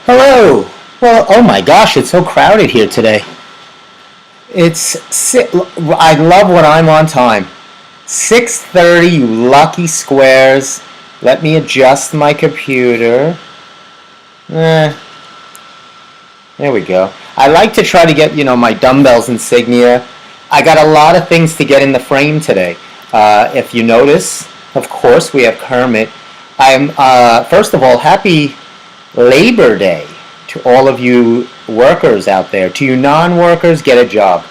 Hello. Well, oh my gosh, it's so crowded here today. I love when I'm on time. 6:30, you lucky squares. Let me adjust my computer. Eh, there we go. I like to try to get, my dumbbells insignia. I got a lot of things to get in the frame today. If you notice, of course, we have Kermit. First of all, happy Labor Day to all of you workers out there. To you non-workers, get a job.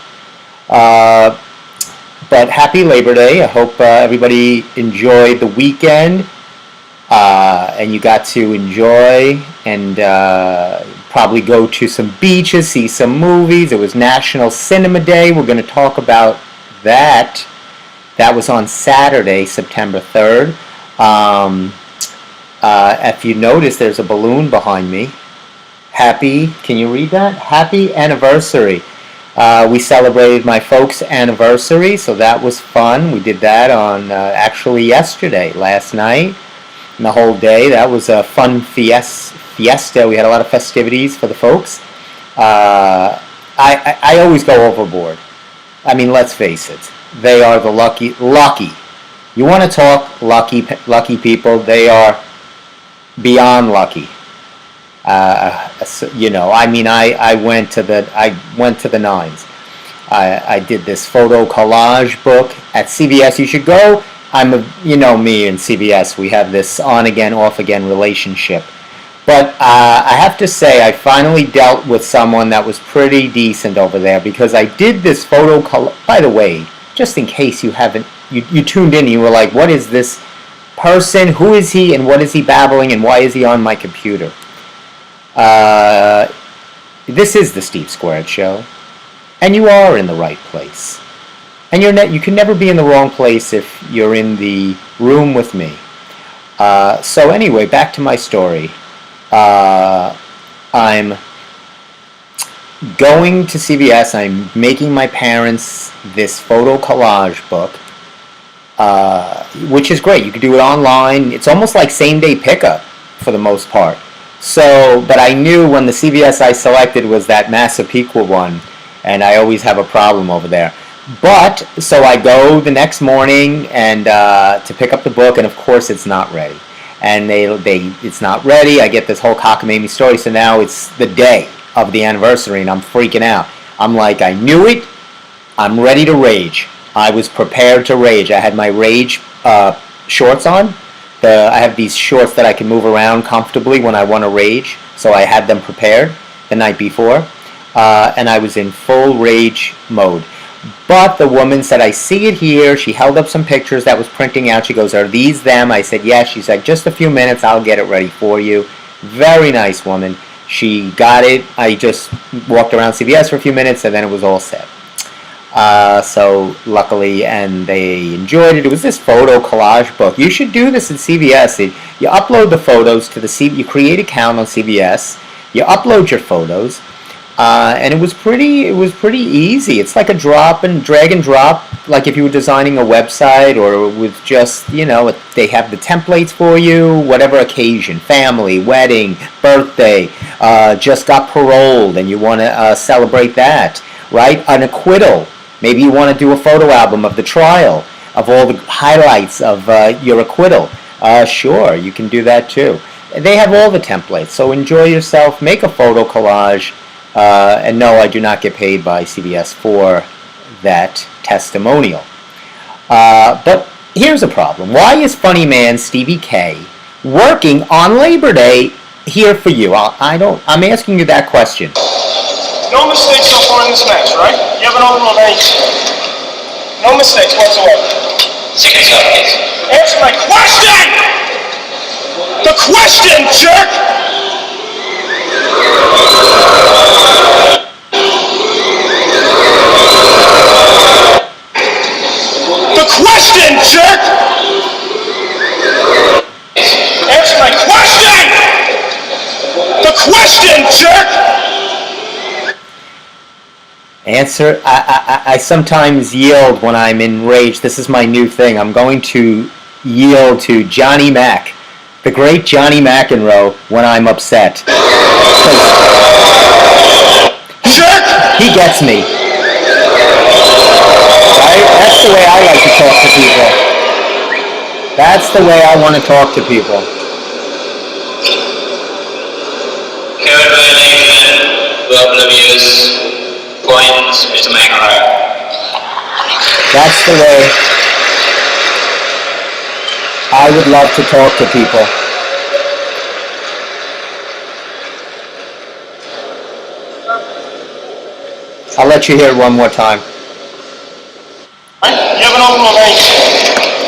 But happy Labor Day. I hope everybody enjoyed the weekend and you got to enjoy and probably go to some beaches, see some movies. It was National Cinema Day. We're going to talk about that. That was on Saturday, September 3rd. If you notice, there's a balloon behind me. Can you read that? Happy anniversary. We celebrated my folks' anniversary, so that was fun. We did that on actually yesterday, last night, and the whole day. That was a fun fiesta. We had a lot of festivities for the folks. I always go overboard. I mean, let's face it. They are the lucky. You want to talk lucky people? They are beyond lucky. I went to the nines. I did this photo collage book at CVS. You should go. Me and CVS, we have this on again, off again relationship. But I have to say, I finally dealt with someone that was pretty decent over there because I did this photo collage. By the way, just in case you haven't, you tuned in and you were like, what is this person? Who is he? And what is he babbling? And why is he on my computer? This is the Steve Squared Show, and you are in the right place. And you can never be in the wrong place if you're in the room with me. So anyway, back to my story. I'm going to CVS. I'm making my parents this photo collage book, which is great. You can do it online. It's almost like same-day pickup for the most part. But I knew when the CVS I selected was that Massapequa one, and I always have a problem over there. So I go the next morning and to pick up the book, and of course it's not ready. And it's not ready. I get this whole cockamamie story, so now it's the day of the anniversary, and I'm freaking out. I'm like, I knew it. I'm ready to rage. I was prepared to rage. I had my rage shorts on. I have these shorts that I can move around comfortably when I want to rage, so I had them prepared the night before, and I was in full rage mode. But the woman said, I see it here. She held up some pictures that was printing out. She goes, are these them? I said, yes. She said, just a few minutes. I'll get it ready for you. Very nice woman. She got it. I just walked around CVS for a few minutes, and then it was all set. So luckily, and they enjoyed it. It was this photo collage book. You should do this in CVS. You upload the photos to you create an account on CVS. You upload your photos, and it was pretty easy. It's like a drag and drop, like if you were designing a website or with just, they have the templates for you, whatever occasion, family, wedding, birthday, just got paroled and you want to celebrate that, right? An acquittal. Maybe you want to do a photo album of the trial, of all the highlights of your acquittal. Sure, you can do that too. They have all the templates, so enjoy yourself, make a photo collage, and no, I do not get paid by CVS for that testimonial. But here's a problem. Why is funny man Stevie K working on Labor Day here for you? I'm asking you that question. No mistakes so far in this match, right? You haven't overruled anything. No mistakes whatsoever. 6 seconds. Answer my question! The question, jerk! The question, jerk! Answer my question! The question, jerk! Answer. I sometimes yield when I'm enraged. This is my new thing. I'm going to yield to Johnny Mac, the great Johnny McEnroe, when I'm upset. Jerk! He gets me. Right? That's the way I like to talk to people. That's the way I want to talk to people. Carried by Nathan, verbal abuse, points, Mr. McIntyre. That's the way I would love to talk to people. I'll let you hear it one more time. You have an overall age.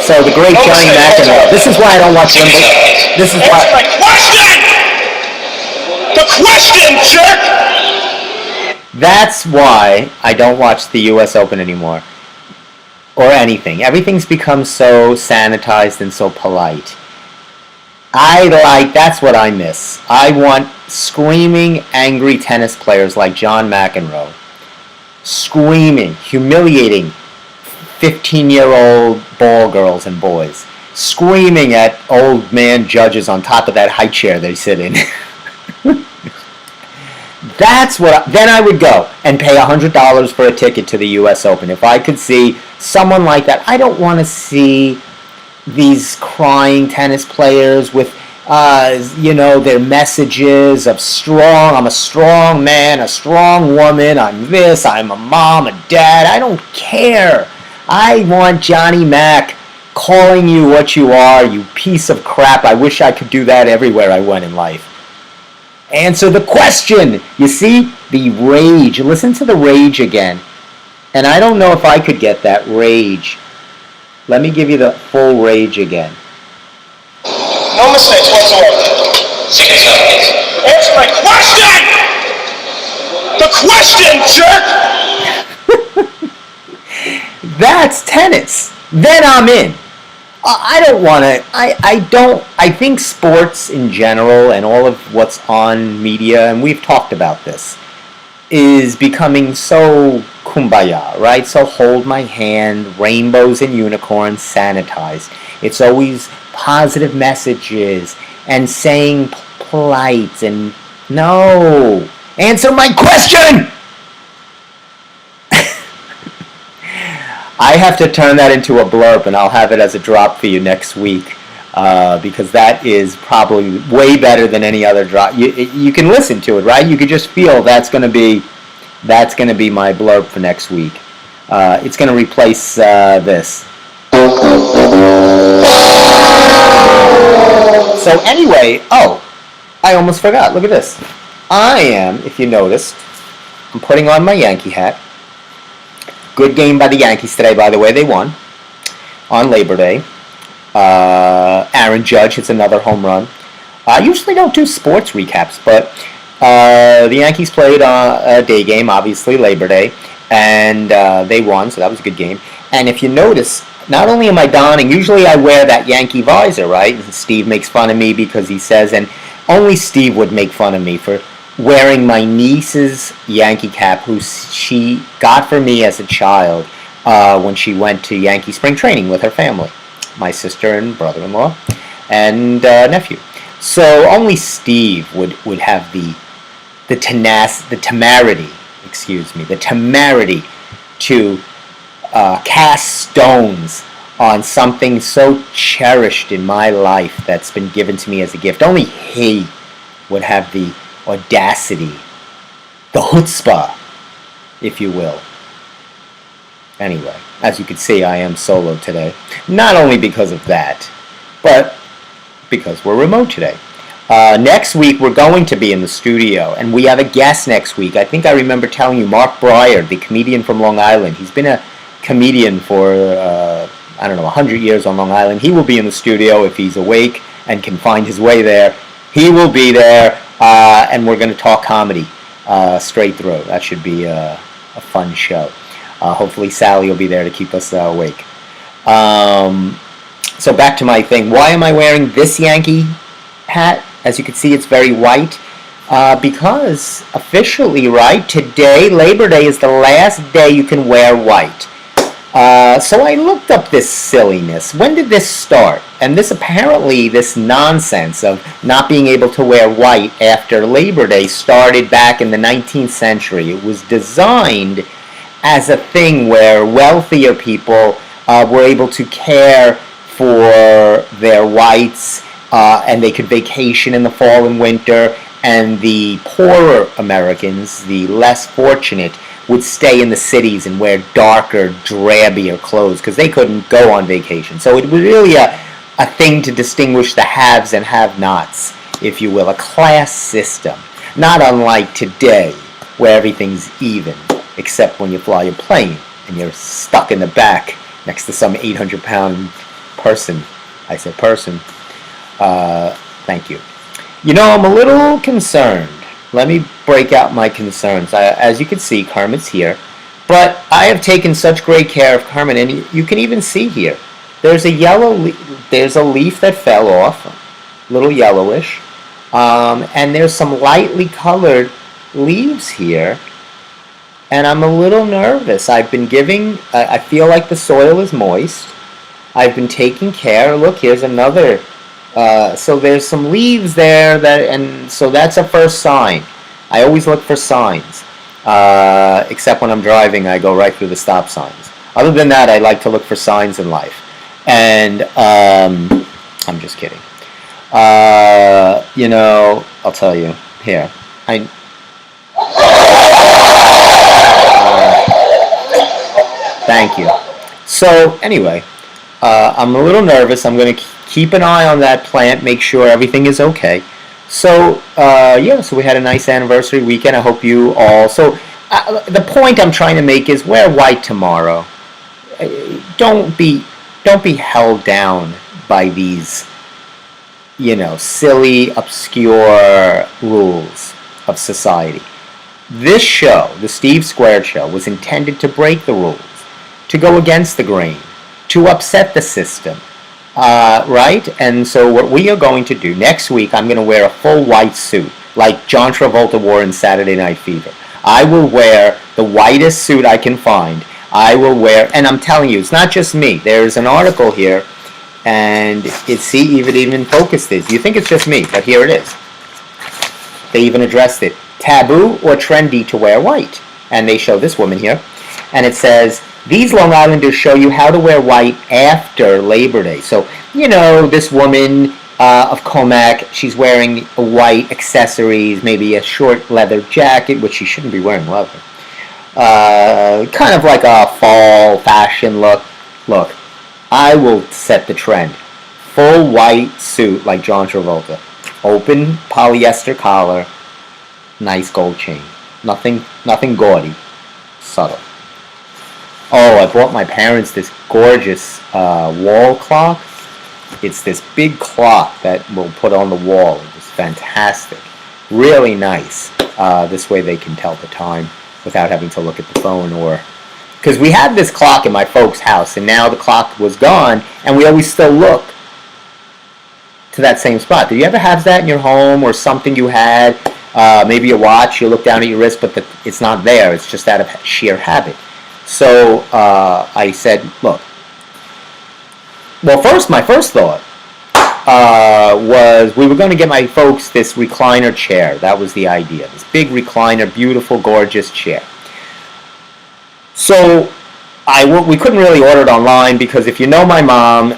So the great Johnny McEnroe. This is why I don't watch Wimbledon. This is Answer why. my question! The question, jerk! That's why I don't watch the U.S. Open anymore. Or anything. Everything's become so sanitized and so polite. That's what I miss. I want screaming, angry tennis players like John McEnroe. Screaming, humiliating 15-year-old ball girls and boys. Screaming at old man judges on top of that high chair they sit in. That's what. Then I would go and pay $100 for a ticket to the U.S. Open if I could see someone like that. I don't want to see these crying tennis players with, their messages of strong. I'm a strong man, a strong woman. I'm this. I'm a mom, a dad. I don't care. I want Johnny Mac calling you what you are, you piece of crap. I wish I could do that everywhere I went in life. Answer the question. You see? The rage. Listen to the rage again. And I don't know if I could get that rage. Let me give you the full rage again. No mistakes whatsoever. 6 seconds. Answer my question! The question, jerk! That's tennis. Then I'm in. I don't want to, I think sports in general and all of what's on media, and we've talked about this, is becoming so kumbaya, right? So hold my hand, rainbows and unicorns, sanitized. It's always positive messages and saying polite and no. Answer my question! I have to turn that into a blurb, and I'll have it as a drop for you next week, because that is probably way better than any other drop. You can listen to it, right? You can just feel that's going to be my blurb for next week. It's going to replace this. So anyway, I almost forgot. Look at this. I am, if you noticed, I'm putting on my Yankee hat. Good game by the Yankees today, by the way. They won on Labor Day. Aaron Judge hits another home run. I usually don't do sports recaps, but the Yankees played a day game, obviously, Labor Day, and they won, so that was a good game. And if you notice, not only am I donning, usually I wear that Yankee visor, right? And Steve makes fun of me because he says, and only Steve would make fun of me for wearing my niece's Yankee cap, who she got for me as a child when she went to Yankee spring training with her family, my sister and brother-in-law and nephew. So only Steve would have the temerity to cast stones on something so cherished in my life that's been given to me as a gift. Only he would have the audacity, the chutzpah, if you will. Anyway, as you can see, I am solo today. Not only because of that, but because we're remote today. Next week, we're going to be in the studio, and we have a guest next week. I think I remember telling you, Mark Breyer, the comedian from Long Island. He's been a comedian for, 100 years on Long Island. He will be in the studio if he's awake and can find his way there. He will be there, and we're going to talk comedy straight through. That should be a fun show. Hopefully Sally will be there to keep us awake. So back to my thing. Why am I wearing this Yankee hat? As you can see, it's very white. Because officially, right, today, Labor Day, is the last day you can wear white. So I looked up this silliness. When did this start? And this nonsense of not being able to wear white after Labor Day started back in the 19th century. It was designed as a thing where wealthier people were able to care for their whites, and they could vacation in the fall and winter, and the poorer Americans, the less fortunate, would stay in the cities and wear darker, drabbier clothes because they couldn't go on vacation. So it was really a thing to distinguish the haves and have-nots, if you will, a class system. Not unlike today, where everything's even, except when you fly a plane and you're stuck in the back next to some 800-pound person. I said person. Thank you. You know, I'm a little concerned. Let me break out my concerns. As you can see, Kermit's here. But I have taken such great care of Kermit, and you can even see here. There's a leaf that fell off, a little yellowish. And there's some lightly colored leaves here. And I'm a little nervous. I feel like the soil is moist. I've been taking care. Look, here's another. So there's some leaves there, and so that's a first sign. I always look for signs. Except when I'm driving, I go right through the stop signs. Other than that, I like to look for signs in life. And I'm just kidding. I'll tell you. Here. Thank you. So anyway, I'm a little nervous. I'm going to keep an eye on that plant, make sure everything is okay. So so we had a nice anniversary weekend. I hope you all. So the point I'm trying to make is wear white tomorrow. Don't be held down by these, silly, obscure rules of society. This show, the Steve Squared Show, was intended to break the rules, to go against the grain, to upset the system, right? And so what we are going to do, next week I'm going to wear a full white suit, like John Travolta wore in Saturday Night Fever. I will wear the whitest suit I can find. And I'm telling you, it's not just me. There's an article here, and see, it even focused this. You think it's just me, but here it is. They even addressed it. Taboo or trendy to wear white. And they show this woman here, and it says, these Long Islanders show you how to wear white after Labor Day. So, this woman of Comac, she's wearing white accessories, maybe a short leather jacket, which she shouldn't be wearing leather. Kind of like a fall fashion look. Look, I will set the trend. Full white suit like John Travolta. Open polyester collar. Nice gold chain. Nothing gaudy. Subtle. Oh, I bought my parents this gorgeous wall clock. It's this big clock that we'll put on the wall. It's fantastic. Really nice. This way they can tell the time without having to look at the phone because we had this clock in my folks' house, and now the clock was gone, and we always still look to that same spot. Did you ever have that in your home, or something you had? Maybe a watch, you look down at your wrist, but it's not there. It's just out of sheer habit. So I said, look. Well, my first thought was we were going to get my folks this recliner chair. That was the idea. This big recliner, beautiful, gorgeous chair. So we couldn't really order it online because if you know my mom,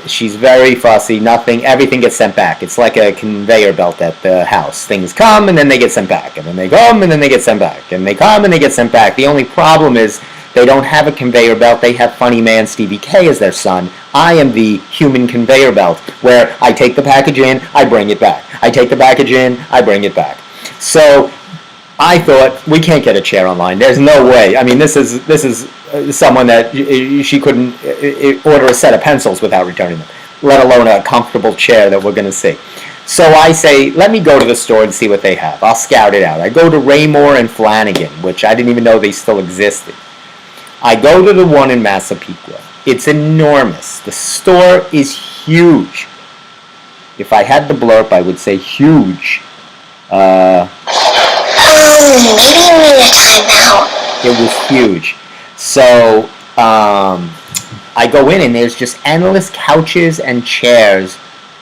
she's very fussy. Everything gets sent back. It's like a conveyor belt at the house. Things come and then they get sent back, and then they come and then they get sent back, and they come and they get sent back. The only problem is they don't have a conveyor belt. They have funny man Stevie K as their son. I am the human conveyor belt, where I take the package in, I bring it back. I take the package in, I bring it back. So I thought, we can't get a chair online. There's no way. I mean, this is someone that she couldn't order a set of pencils without returning them, let alone a comfortable chair that we're going to see. So I say, let me go to the store and see what they have. I'll scout it out. I go to Raymore and Flanagan, which I didn't even know they still existed. I go to the one in Massapequa. It's enormous. The store is huge. If I had the blurb, I would say huge. Maybe we need a timeout. It was huge. So I go in and there's just endless couches and chairs.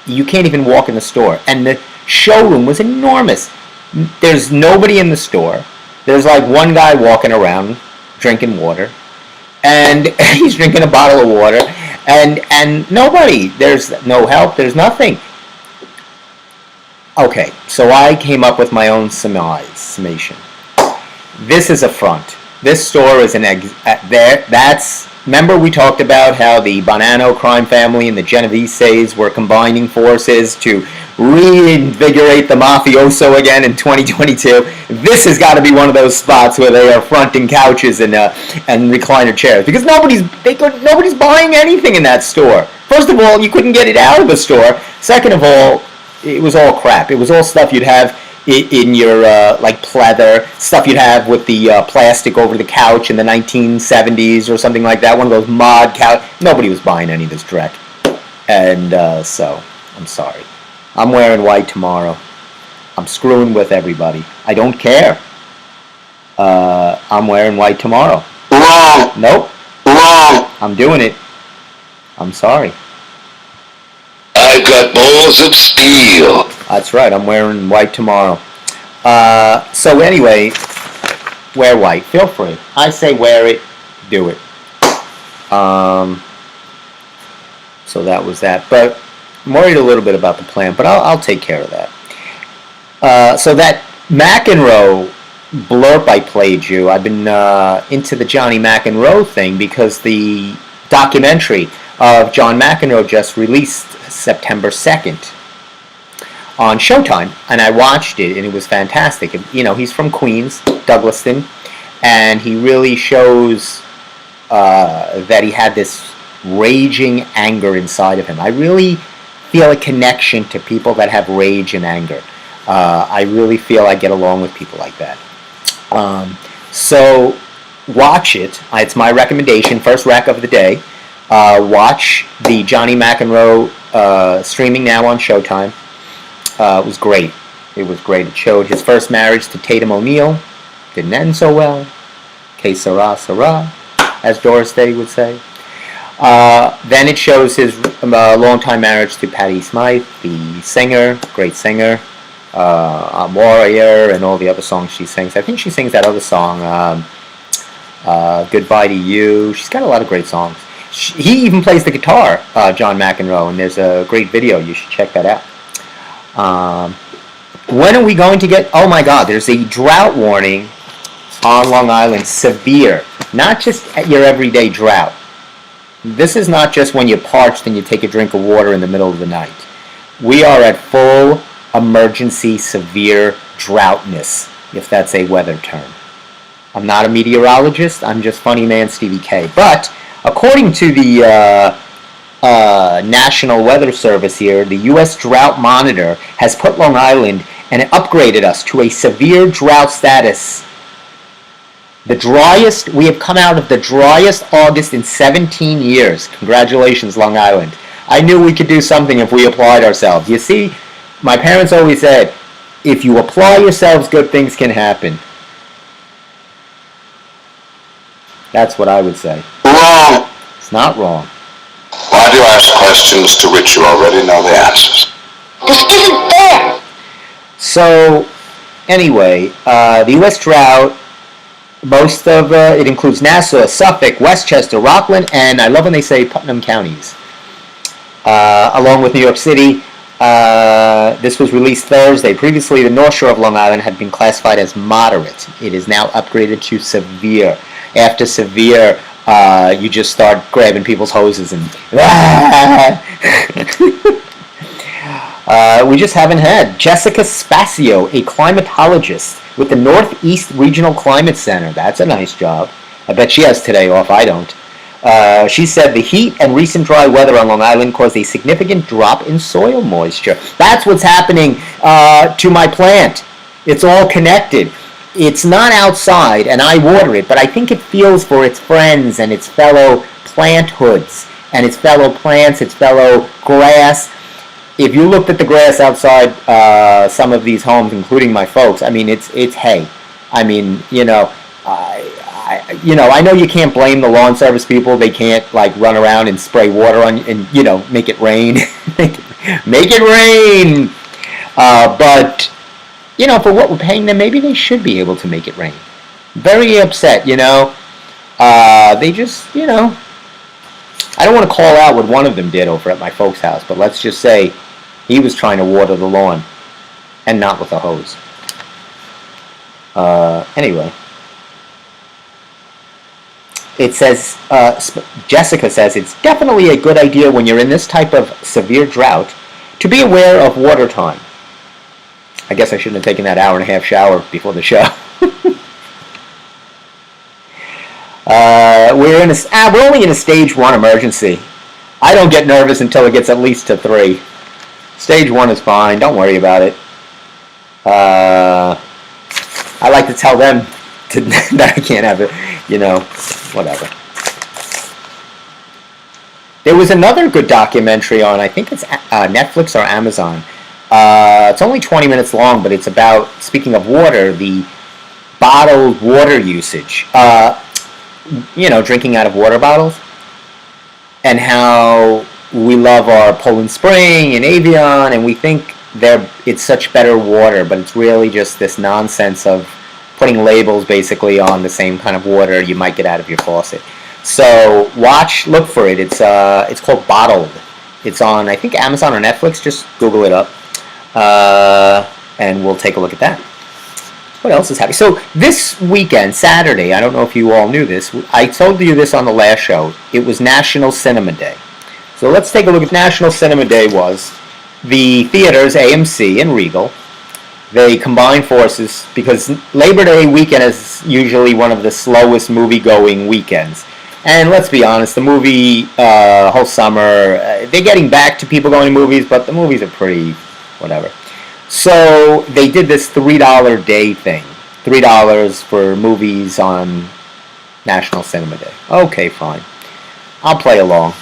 You can't even walk in the store. And the showroom was enormous. There's nobody in the store. There's like one guy walking around drinking water. And he's drinking a bottle of water. And nobody. There's no help. There's nothing. Okay, so I came up with my own summation. This is a front. This store is remember we talked about how the Bonanno crime family and the Genoveses were combining forces to reinvigorate the mafioso again in 2022. This has got to be one of those spots where they are fronting couches and recliner chairs, because nobody's buying anything in that store. First of all, you couldn't get it out of the store. Second of all, it was all crap. It was all stuff you'd have in your like pleather, stuff you'd have with the plastic over the couch in the 1970s or something like that. One of those mod couch. Nobody was buying any of this dreck, and so I'm sorry. I'm wearing white tomorrow. I'm screwing with everybody. I don't care. I'm wearing white tomorrow. Nope. I'm doing it. I'm sorry. I've got balls of steel. That's right, I'm wearing white tomorrow. So anyway, wear white. Feel free. I say wear it, do it. So that was that. But I'm worried a little bit about the plan, but I'll take care of that. So that McEnroe blurb I played you, I've been into the Johnny McEnroe thing because the documentary of John McEnroe just released September 2nd on Showtime, and I watched it, and it was fantastic. You know, he's from Queens, Douglaston, and he really shows that he had this raging anger inside of him. I really feel a connection to people that have rage and anger. I really feel I get along with people like that. So watch it. It's my recommendation, first rec of the day. Watch the Johnny McEnroe streaming now on Showtime. It was great. It was great. It showed his first marriage to Tatum O'Neal. Didn't end so well. Que sera, sera, as Doris Day would say. Then it shows his longtime marriage to Patti Smythe, the singer, great singer, Warrior, and all the other songs she sings. I think she sings that other song, Goodbye to You. She's got a lot of great songs. He even plays the guitar, John McEnroe, and there's a great video. You should check that out. When are we going to get... Oh my God, there's a drought warning on Long Island, severe. Not just your everyday drought. This is not just when you're parched and you take a drink of water in the middle of the night. We are at full emergency severe droughtness, if that's a weather term. I'm not a meteorologist, I'm just funny man Stevie K. But according to the National Weather Service here, the U.S. Drought Monitor has put Long Island and it upgraded us to a severe drought status. The driest, we have come out of the driest August in 17 years. Congratulations, Long Island. I knew we could do something if we applied ourselves. You see, my parents always said, if you apply yourselves, good things can happen. That's what I would say. Wrong. It's not wrong. Why do you ask questions to which you already know the answers? This isn't fair. So, anyway, the U.S. drought, most of it includes Nassau, Suffolk, Westchester, Rockland, and I love when they say Putnam counties, along with New York City. This was released Thursday. Previously, the North Shore of Long Island had been classified as moderate. It is now upgraded to severe. After severe, you just start grabbing people's hoses and... we just haven't had. Jessica Spazio, a climatologist with the Northeast Regional Climate Center. That's a nice job. I bet she has today off. I don't. She said the heat and recent dry weather on Long Island caused a significant drop in soil moisture. That's what's happening to my plant. It's all connected. It's not outside, and I water it, but I think it feels for its friends and its fellow plant hoods and its fellow plants, its fellow grass. If you looked at the grass outside some of these homes, including my folks, I mean, it's hay. I mean, you know, I know you can't blame the lawn service people. They can't like run around and spray water on and make it rain, make it rain. But for what we're paying them, maybe they should be able to make it rain. Very upset, They just, I don't want to call out what one of them did over at my folks' house, but let's just say he was trying to water the lawn and not with a hose. Anyway. It says, Jessica says, it's definitely a good idea when you're in this type of severe drought to be aware of water time. I guess I shouldn't have taken that hour and a half shower before the show. We're only in a stage 1 emergency. I don't get nervous until it gets at least to 3. Stage 1 is fine. Don't worry about it. I like to tell them that I can't have it, whatever. There was another good documentary on, I think it's Netflix or Amazon. It's only 20 minutes long, but it's about, speaking of water, the bottled water usage. Drinking out of water bottles. And how we love our Poland Spring and Evian, and we think it's such better water, but it's really just this nonsense of putting labels basically on the same kind of water you might get out of your faucet. So look for it. It's called Bottled. It's on, I think, Amazon or Netflix. Just Google it up, and we'll take a look at that. What else is happening? So this weekend, Saturday, I don't know if you all knew this. I told you this on the last show. It was National Cinema Day. So let's take a look at National Cinema Day was. The theaters, AMC and Regal, they combine forces because Labor Day weekend is usually one of the slowest movie-going weekends. And let's be honest, the movie whole summer, they're getting back to people going to movies, but the movies are pretty whatever. So they did this $3 day thing. $3 for movies on National Cinema Day. Okay, fine. I'll play along.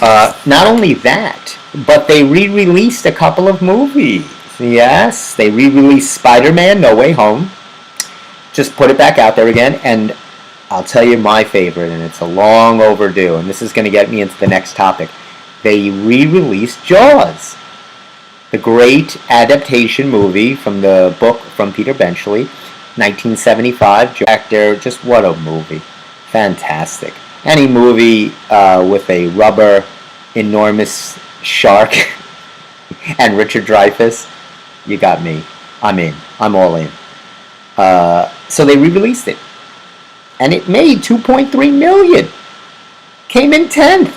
Not only that, but they re-released a couple of movies. Yes, they re-released Spider-Man No Way Home. Just put it back out there again, and I'll tell you my favorite, and it's a long overdue, and this is going to get me into the next topic. They re-released Jaws, the great adaptation movie from the book from Peter Benchley, 1975. Actor, just what a movie. Fantastic. Any movie with a rubber, enormous shark and Richard Dreyfuss, you got me. I'm in. I'm all in. So they re-released it. And it made $2.3 million. Came in 10th.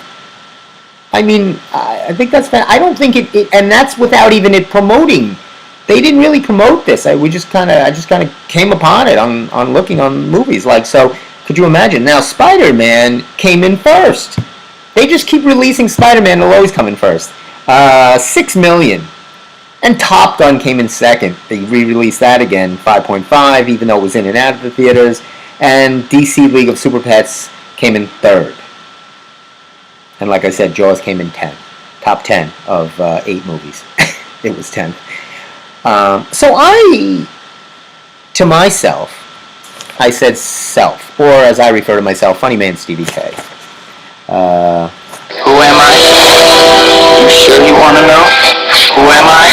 I mean, I think that's I don't think it and that's without even it promoting. They didn't really promote this. I just kind of came upon it on looking on movies. Like, so could you imagine? Now Spider-Man came in first. They just keep releasing Spider-Man, they'll always come in first. 6 million. And Top Gun came in second. They re-released that again, 5.5, even though it was in and out of the theaters. And DC League of Super Pets came in third. And like I said, Jaws came in 10th. Top 10 of 8 movies. It was 10th. So to myself, I said self, or as I refer to myself, Funny Man Stevie K. Who am I? You sure you want to know? Who am I?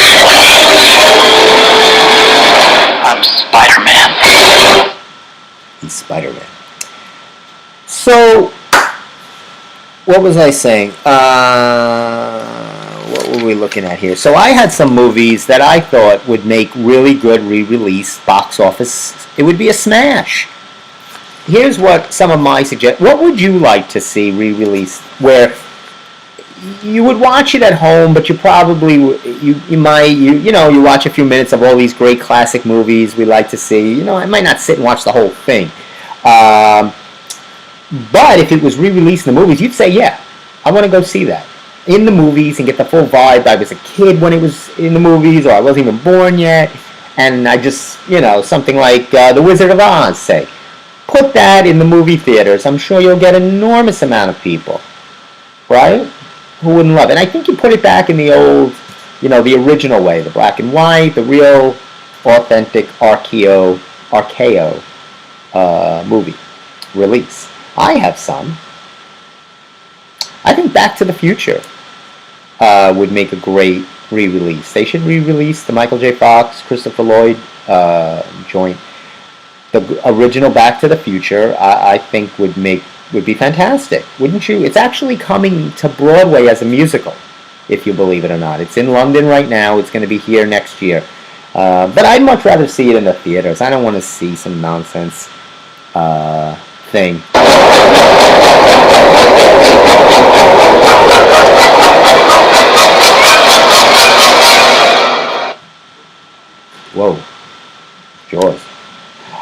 I'm Spider-Man. He's Spider-Man. So, what was I saying? What were we looking at here? So I had some movies that I thought would make really good re-release box office. It would be a smash. Here's what some of my suggestions. What would you like to see re-released where you would watch it at home, but you probably you watch a few minutes of all these great classic movies we like to see. I might not sit and watch the whole thing. But if it was re-released in the movies, you'd say, yeah, I want to go see that in the movies and get the full vibe. I was a kid when it was in the movies, or I wasn't even born yet, and I just, something like The Wizard of Oz, say. Put that in the movie theaters. I'm sure you'll get an enormous amount of people, right? Who wouldn't love it? And I think you put it back in the old, the original way, the black and white, the real, authentic RKO movie. release. I have some. I think Back to the Future would make a great re-release. They should re-release the Michael J. Fox, Christopher Lloyd joint. The original Back to the Future, I think would be fantastic, wouldn't you? It's actually coming to Broadway as a musical, if you believe it or not. It's in London right now. It's going to be here next year. But I'd much rather see it in the theaters. I don't want to see some nonsense thing. Whoa, Jaws.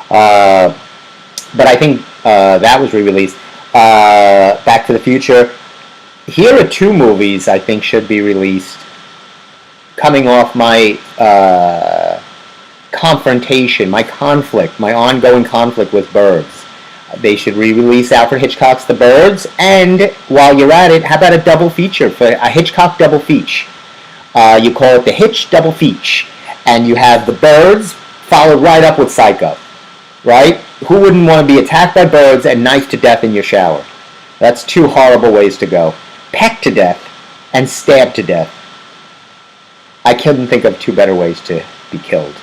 But I think that was re-released. Back to the Future. Here are two movies I think should be released. Coming off my confrontation, my conflict, my ongoing conflict with Birds. They should re-release Alfred Hitchcock's The Birds, and while you're at it, how about a double feature, for a Hitchcock double feature? You call it the Hitch double feature, and you have The Birds followed right up with Psycho, right? Who wouldn't want to be attacked by birds and knifed to death in your shower? That's two horrible ways to go. Pecked to death and stabbed to death. I couldn't think of two better ways to be killed.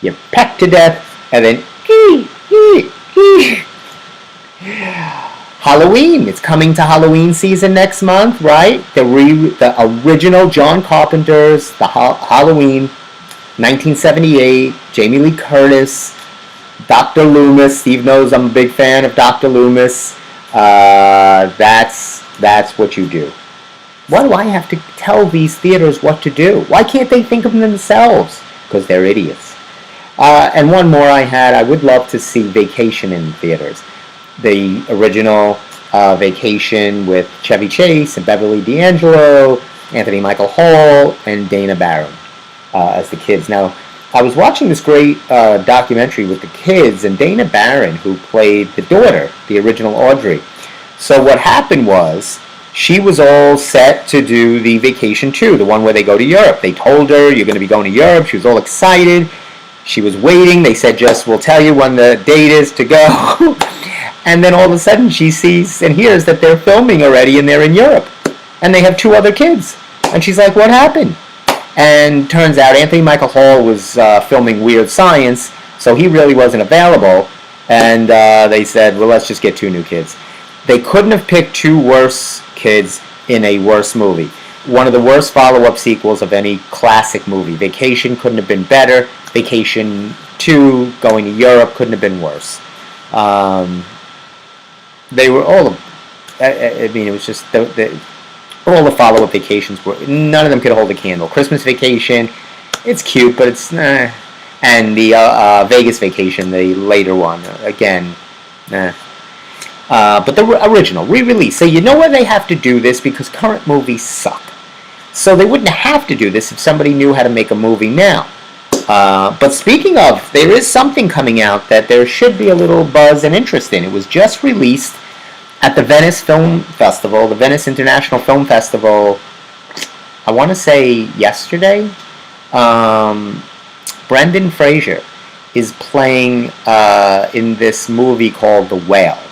You're pecked to death and then Halloween. It's coming to Halloween season next month, right? The original John Carpenter's Halloween, 1978. Jamie Lee Curtis, Dr. Loomis. Steve knows I'm a big fan of Dr. Loomis. That's what you do. Why do I have to tell these theaters what to do? Why can't they think of them themselves? Because they're idiots. And one more I would love to see Vacation in theaters. The original Vacation with Chevy Chase and Beverly D'Angelo, Anthony Michael Hall, and Dana Barron as the kids. Now, I was watching this great documentary with the kids, and Dana Barron, who played the daughter, the original Audrey. So what happened was, she was all set to do the Vacation 2, the one where they go to Europe. They told her, you're going to be going to Europe. She was all excited. She was waiting. They said, we'll tell you when the date is to go. And then all of a sudden she sees and hears that they're filming already and they're in Europe. And they have two other kids. And she's like, what happened? And turns out Anthony Michael Hall was filming Weird Science, so he really wasn't available. And they said, well, let's just get two new kids. They couldn't have picked two worse kids in a worse movie. One of the worst follow-up sequels of any classic movie. Vacation couldn't have been better. Vacation 2, going to Europe, couldn't have been worse. They were all, it was just, all the follow-up Vacations were, none of them could hold a candle. Christmas Vacation, it's cute, but it's, and the Vegas Vacation, the later one, again, but the original, re-release. So you know why they have to do this? Because current movies suck. So they wouldn't have to do this if somebody knew how to make a movie now. But speaking of, there is something coming out that there should be a little buzz and interest in. It was just released at the Venice Film Festival, the Venice International Film Festival, I want to say yesterday. Brendan Fraser is playing in this movie called The Whale.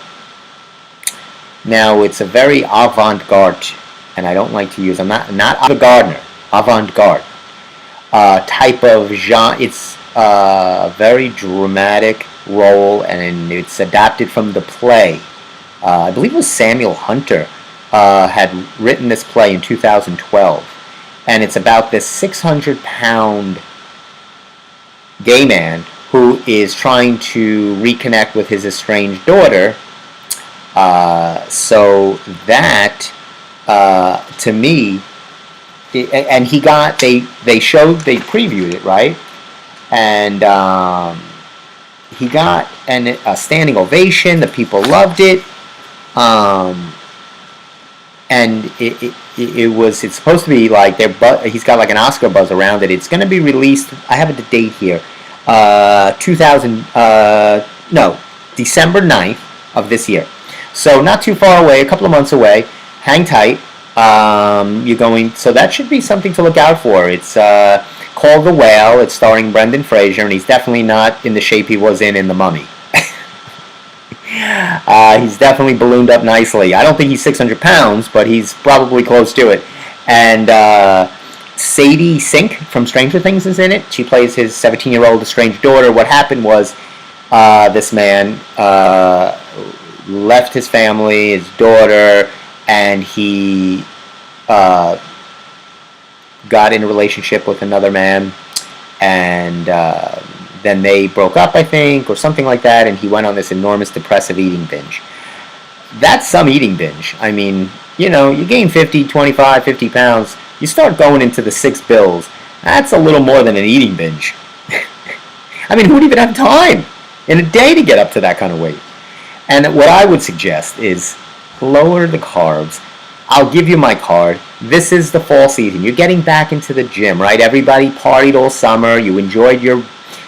Now, it's a very avant-garde, and I don't like to use, I'm not avant-garde type of genre. It's a very dramatic role, and it's adapted from the play. I believe it was Samuel Hunter had written this play in 2012, and it's about this 600-pound gay man who is trying to reconnect with his estranged daughter. So that, to me, and they previewed it, right? And he got a standing ovation. The people loved it. And it's supposed to be like he's got like an Oscar buzz around it. It's going to be released, I have the date here, December 9th of this year. So not too far away, a couple of months away. Hang tight. So that should be something to look out for. It's called The Whale. It's starring Brendan Fraser, and he's definitely not in the shape he was in The Mummy. He's definitely ballooned up nicely. I don't think he's 600 pounds, but he's probably close to it. And Sadie Sink from Stranger Things is in it. She plays his 17-year-old estranged daughter. What happened was this man left his family, his daughter, and he got in a relationship with another man, and then they broke up, I think, or something like that, and he went on this enormous depressive eating binge. That's some eating binge. I mean, you gain 50, 25, 50 pounds, you start going into the 6 bills. That's a little more than an eating binge. I mean, who would even have time in a day to get up to that kind of weight? And what I would suggest is lower the carbs. I'll give you my card. This is the fall season. You're getting back into the gym, right? Everybody partied all summer. You enjoyed your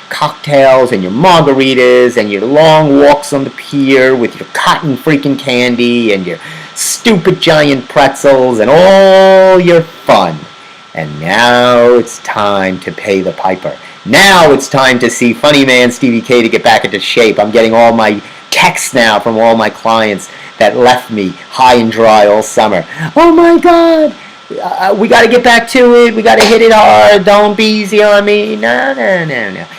cocktails and your margaritas and your long walks on the pier with your cotton freaking candy and your stupid giant pretzels and all your fun. And now it's time to pay the piper. Now it's time to see Funny Man Stevie K to get back into shape. I'm getting all my texts now from all my clients that left me high and dry all summer. Oh my God, we got to get back to it. We got to hit it hard. Don't be easy on me. No.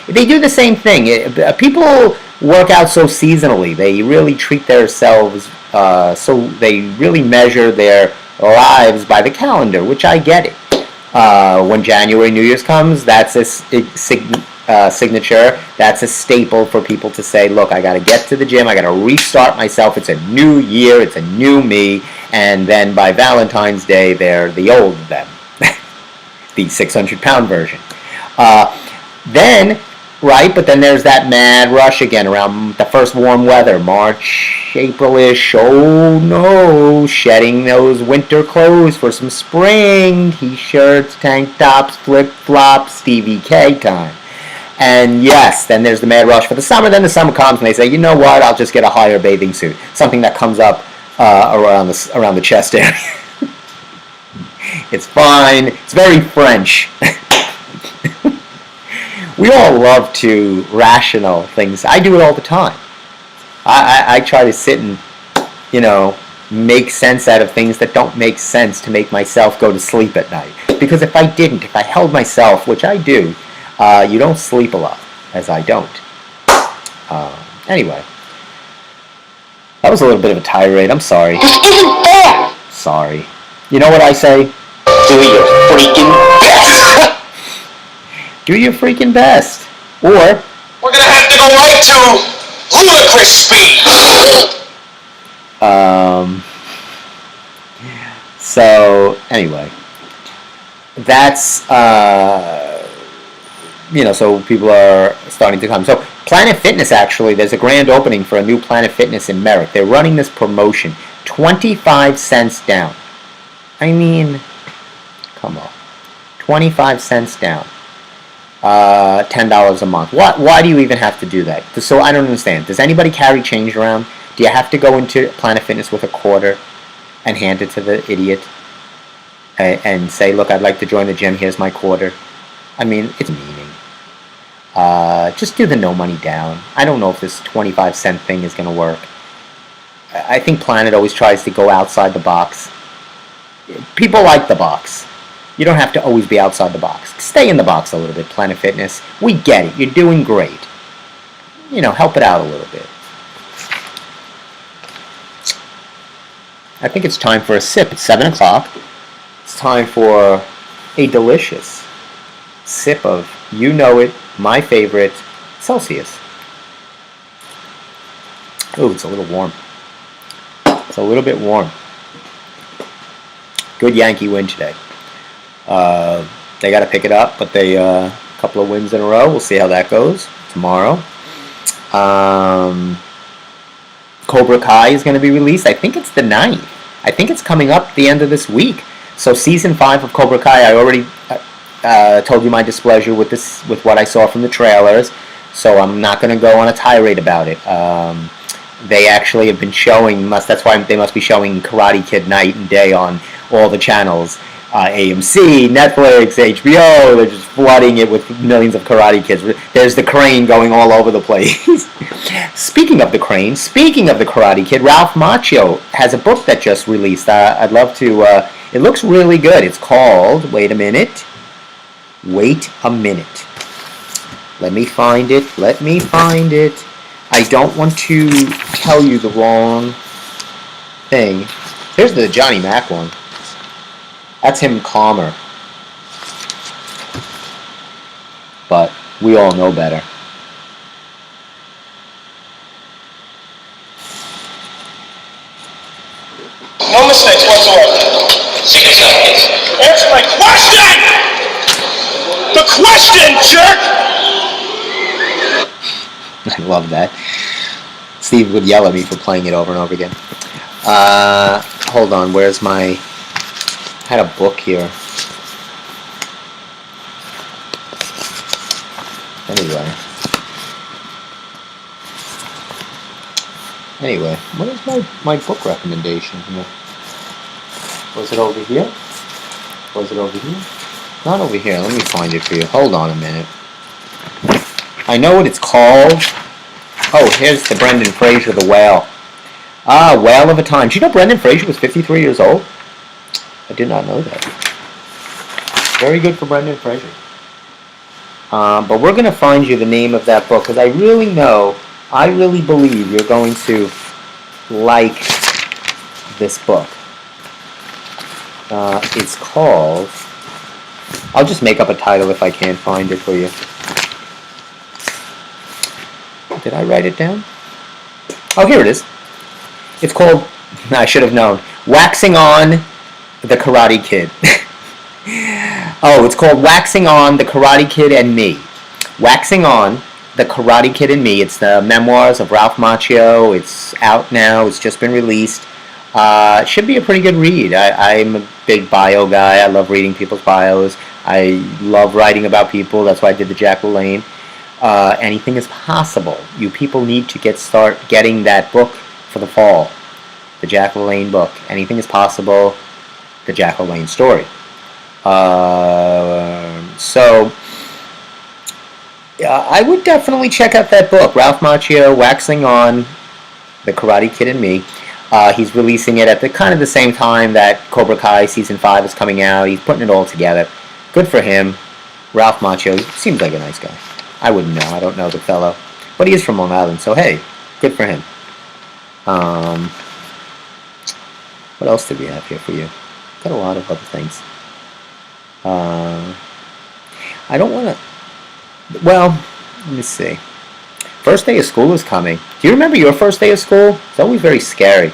They do the same thing. People work out so seasonally. They really treat themselves, so they really measure their lives by the calendar, which I get it. When January New Year's comes, that's a signature. That's a staple for people to say, look, I got to get to the gym. I got to restart myself. It's a new year. It's a new me. And then by Valentine's Day, they're the old them, the 600-pound version. But then there's that mad rush again around the first warm weather, March, April-ish. Oh no, shedding those winter clothes for some spring t-shirts, tank tops, flip-flops, Stevie K time. And yes, then there's the mad rush for the summer. Then the summer comes and they say, you know what, I'll just get a higher bathing suit, something that comes up around the chest area. It's fine. It's very French. We all love to rational things. I do it all the time. I try to sit and, make sense out of things that don't make sense to make myself go to sleep at night. Because if I held myself, which I do, you don't sleep a lot, as I don't. Anyway, that was a little bit of a tirade. I'm sorry. This isn't fair! Sorry. You know what I say? Do your freaking best! Do your freaking best. Or, We're gonna have to go right to ludicrous speed. So, anyway. That's, so people are starting to come. So, Planet Fitness, actually, there's a grand opening for a new Planet Fitness in Merrick. They're running this promotion. 25 cents down. I mean, come on. 25 cents down. $10 a month. Why do you even have to do that? So I don't understand. Does anybody carry change around? Do you have to go into Planet Fitness with a quarter and hand it to the idiot and say, look, I'd like to join the gym, here's my quarter? I mean, it's meaning. Just do the no money down. I don't know if this 25-cent thing is going to work. I think Planet always tries to go outside the box. People like the box. You don't have to always be outside the box. Stay in the box a little bit, Planet Fitness. We get it. You're doing great. Help it out a little bit. I think it's time for a sip. It's 7 o'clock. It's time for a delicious sip of, my favorite, Celsius. Ooh, it's a little warm. It's a little bit warm. Good Yankee win today. They got to pick it up, but they a couple of wins in a row. We'll see how that goes tomorrow. Cobra Kai is going to be released. I think it's the 9th. I think it's coming up the end of this week. So season 5 of Cobra Kai, I already told you my displeasure with what I saw from the trailers. So I'm not going to go on a tirade about it. They actually have been showing. That's why they must be showing Karate Kid night and day on all the channels. AMC, Netflix, HBO. They're just flooding it with millions of Karate Kids. There's the crane going all over the place. Speaking of the crane, speaking of the Karate Kid, Ralph Macchio has a book that just released. I'd love to. It looks really good. It's called. Wait a minute. Let me find it. I don't want to tell you the wrong thing. Here's the Johnny Mac one. That's him calmer. But we all know better. No mistakes whatsoever. Answer my question! The question, jerk! I love that. Steve would yell at me for playing it over and over again. Hold on, where's my... I had a book here. Anyway, what is my book recommendation here? Was it over here? Not over here. Let me find it for you. Hold on a minute. I know what it's called. Oh, here's the Brendan Fraser, The Whale. Whale of a Time. Do you know Brendan Fraser was 53 years old? I did not know that. Very good for Brendan Fraser. But we're going to find you the name of that book, because I really believe you're going to like this book. It's called... I'll just make up a title if I can't find it for you. Did I write it down? Oh, here it is. It's called, I should have known, Waxing On the Karate Kid. Oh, it's called Waxing On the Karate Kid and Me. Waxing On the Karate Kid and Me. It's the memoirs of Ralph Macchio. It's out now. It's just been released. It should be a pretty good read. I'm a big bio guy. I love reading people's bios. I love writing about people. That's why I did the Jack LaLanne. Anything is possible. You people need to start getting that book for the fall. The Jack LaLanne book. Anything is possible. The Jack LaLanne story. So I would definitely check out that book, Ralph Macchio, Waxing On the Karate Kid and Me. He's releasing it at the kind of the same time that Cobra Kai Season 5 is coming out. He's putting it all together. Good for him. Ralph Macchio seems like a nice guy. I wouldn't know. I don't know the fellow. But he is from Long Island, so hey, good for him. What else did we have here for you? Got a lot of other things. I don't want to... Well, let me see. First day of school is coming. Do you remember your first day of school? It's always very scary.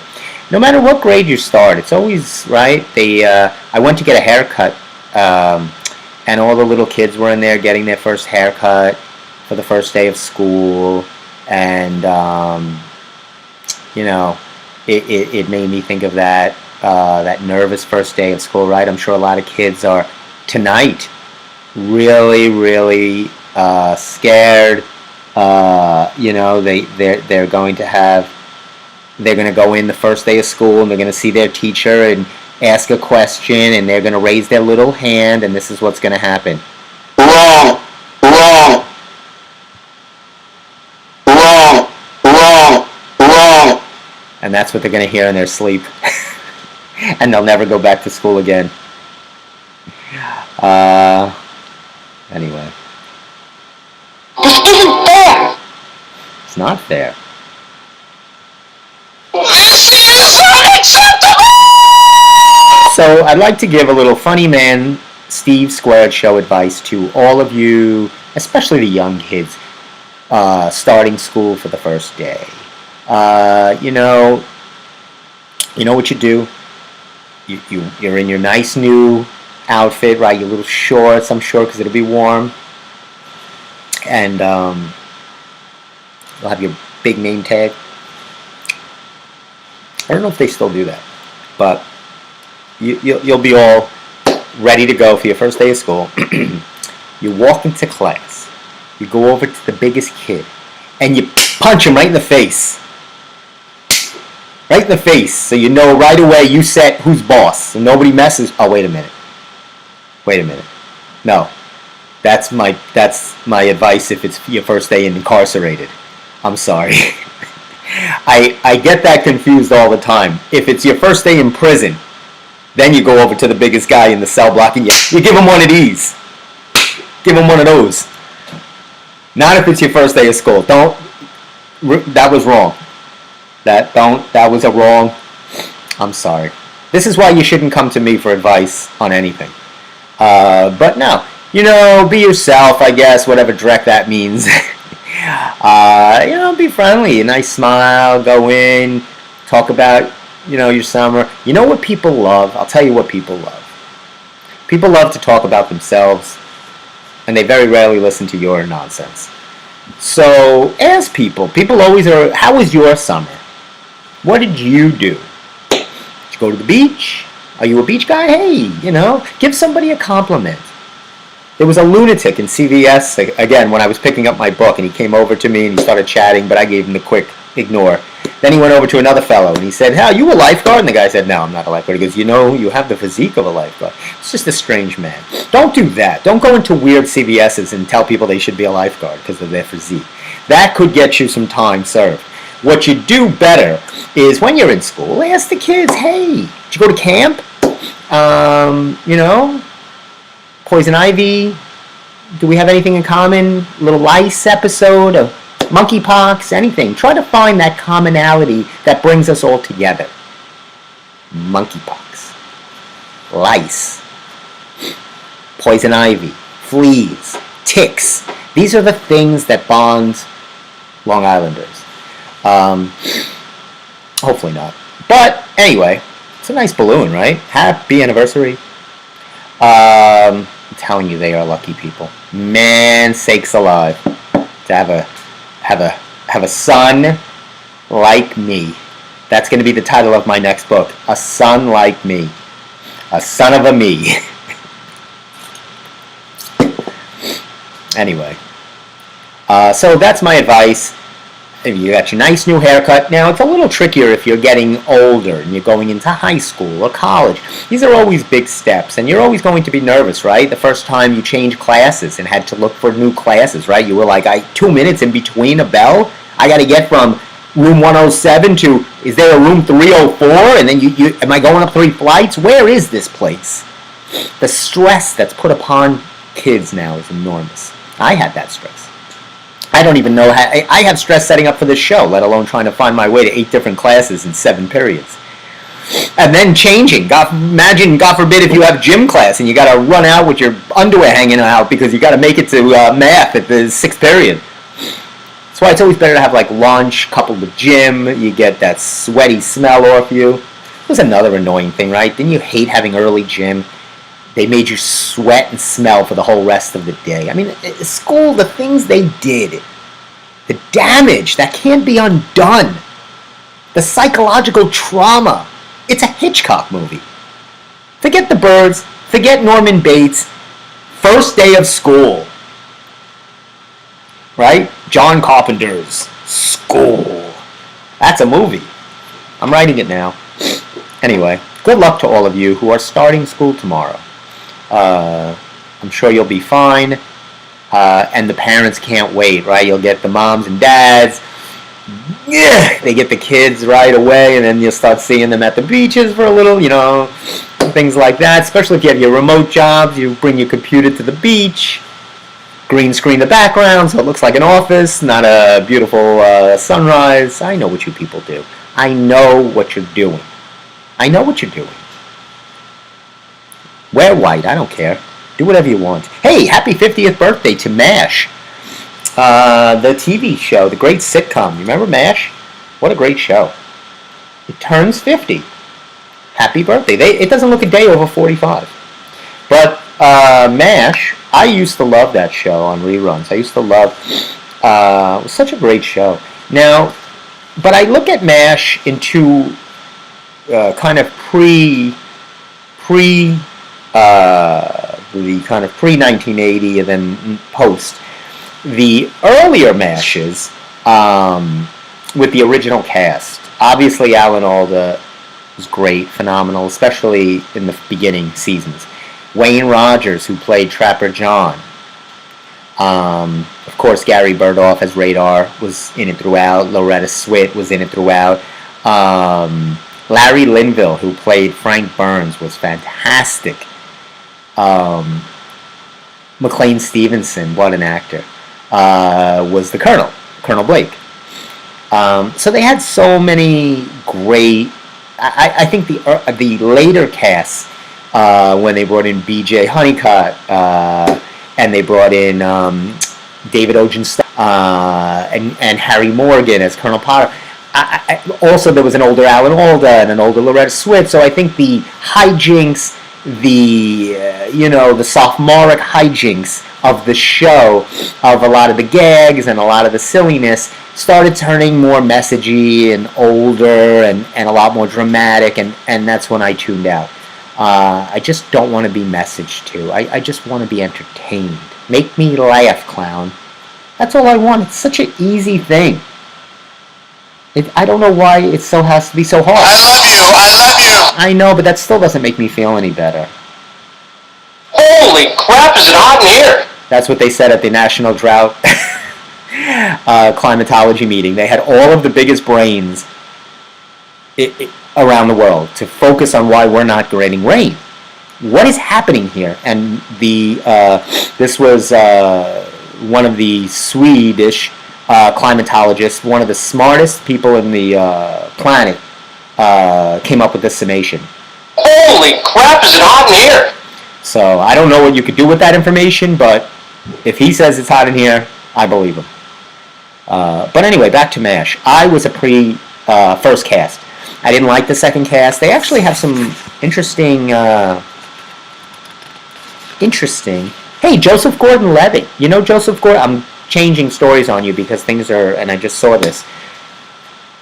No matter what grade you start, it's always, right? I went to get a haircut, and all the little kids were in there getting their first haircut for the first day of school, and, you know, it made me think of that nervous first day of school, right? I'm sure a lot of kids are, tonight, really, really scared. You know, they're going to go in the first day of school, and they're going to see their teacher and ask a question, and they're going to raise their little hand, and this is what's going to happen. Wrong. And that's what they're going to hear in their sleep. And they'll never go back to school again. Anyway. This isn't fair. It's not fair. This is unacceptable! So I'd like to give a little funny man Steve Squared Show advice to all of you, especially the young kids, starting school for the first day. You know what you do? You're in your nice new outfit, right? Your little shorts, I'm sure, because it'll be warm. And you'll have your big name tag. I don't know if they still do that, but you'll be all ready to go for your first day of school. You walk into class. You go over to the biggest kid, and you punch him right in the face. Right in the face, so you know right away you set who's boss, and nobody messes. Oh, wait a minute. Wait a minute. No. That's my advice if it's your first day incarcerated. I'm sorry. I get that confused all the time. If it's your first day in prison, then you go over to the biggest guy in the cell block and you give him one of these. Give him one of those. Not if it's your first day of school. Don't. That was wrong. That was a wrong. I'm sorry. This is why you shouldn't come to me for advice on anything. But no, be yourself, I guess, whatever dreck that means. Be friendly, a nice smile, go in, talk about, your summer. You know what people love? I'll tell you what people love. People love to talk about themselves, and they very rarely listen to your nonsense. So ask people. People always are, how was your summer? What did you do? Did you go to the beach? Are you a beach guy? Hey, give somebody a compliment. There was a lunatic in CVS, again, when I was picking up my book, and he came over to me and he started chatting, but I gave him the quick ignore. Then he went over to another fellow and he said, "Hey, are you a lifeguard?" And the guy said, "No, I'm not a lifeguard." He goes, "You have the physique of a lifeguard." It's just a strange man. Don't do that. Don't go into weird CVS's and tell people they should be a lifeguard because of their physique. That could get you some time served. What you do better is when you're in school, ask the kids, "Hey, did you go to camp? Poison ivy? Do we have anything in common? Little lice episode of monkeypox? Anything. Try to find that commonality that brings us all together. Monkeypox, lice, poison ivy, fleas, ticks. These are the things that bond Long Islanders. Hopefully not. But anyway, it's a nice balloon, right? Happy anniversary. I'm telling you, they are lucky people. Man sakes alive, to have a son like me. That's going to be the title of my next book. A son like me. A son of a me. Anyway, so that's my advice. You got your nice new haircut. Now, it's a little trickier if you're getting older and you're going into high school or college. These are always big steps, and you're always going to be nervous, right? The first time you changed classes and had to look for new classes, right? You were like, 2 minutes in between a bell? I got to get from room 107 to, is there a room 304? And then am I going up 3 flights? Where is this place? The stress that's put upon kids now is enormous. I had that stress. I don't even know how. I have stress setting up for this show, let alone trying to find my way to 8 different classes in 7 periods. And then changing. Imagine, God forbid, if you have gym class and you got to run out with your underwear hanging out because you got to make it to math at the 6th period. That's why it's always better to have like lunch coupled with gym. You get that sweaty smell off you. It was another annoying thing, right? Didn't you hate having early gym? They made you sweat and smell for the whole rest of the day. I mean, at school, the things they did, the damage that can't be undone, the psychological trauma. It's a Hitchcock movie. Forget the birds, forget Norman Bates, first day of school. Right? John Carpenter's School. That's a movie. I'm writing it now. Anyway, good luck to all of you who are starting school tomorrow. I'm sure you'll be fine, and the parents can't wait, right? You'll get the moms and dads, they get the kids right away, and then you'll start seeing them at the beaches for a little, things like that, especially if you have your remote jobs. You bring your computer to the beach, green screen the background so it looks like an office, not a beautiful sunrise. I know what you people do. I know what you're doing. I know what you're doing. Wear white, I don't care. Do whatever you want. Hey, happy 50th birthday to MASH. The TV show, the great sitcom. You remember MASH? What a great show. It turns 50. Happy birthday. It doesn't look a day over 45. But MASH, I used to love that show on reruns. I used to love, it was such a great show. Now, but I look at MASH in two kind of the kind of pre-1980 and then post. The earlier MASHes with the original cast. Obviously, Alan Alda was great, phenomenal, especially in the beginning seasons. Wayne Rogers, who played Trapper John. Of course, Gary Burdoff as Radar was in it throughout. Loretta Swit was in it throughout. Larry Linville, who played Frank Burns, was fantastic. McLean Stevenson, what an actor, was the Colonel Blake. So they had so many great. I think the later casts, when they brought in B.J. Honeycutt, and they brought in David Ogenstein, and Harry Morgan as Colonel Potter. Also, there was an older Alan Alda and an older Loretta Swit. So I think the hijinks, the sophomoric hijinks of the show, of a lot of the gags and a lot of the silliness, started turning more messagey and older and a lot more dramatic, and that's when I tuned out. I just don't want to be messaged to. I just want to be entertained. Make me laugh, clown. That's all I want. It's such an easy thing. I don't know why it so has to be so hard. I love you. I know, but that still doesn't make me feel any better. Holy crap, is it hot in here? That's what they said at the National Drought Climatology meeting. They had all of the biggest brains around the world to focus on why we're not getting rain. What is happening here? And this was one of the Swedish climatologists, one of the smartest people in the planet, came up with this summation. Holy crap, is it hot in here? So I don't know what you could do with that information, but if he says it's hot in here, I believe him. But anyway, back to MASH. I was a first cast. I didn't like the second cast. They actually have some interesting. Hey, Joseph Gordon-Levitt. You know Joseph Gordon? I'm changing stories on you because things are, and I just saw this.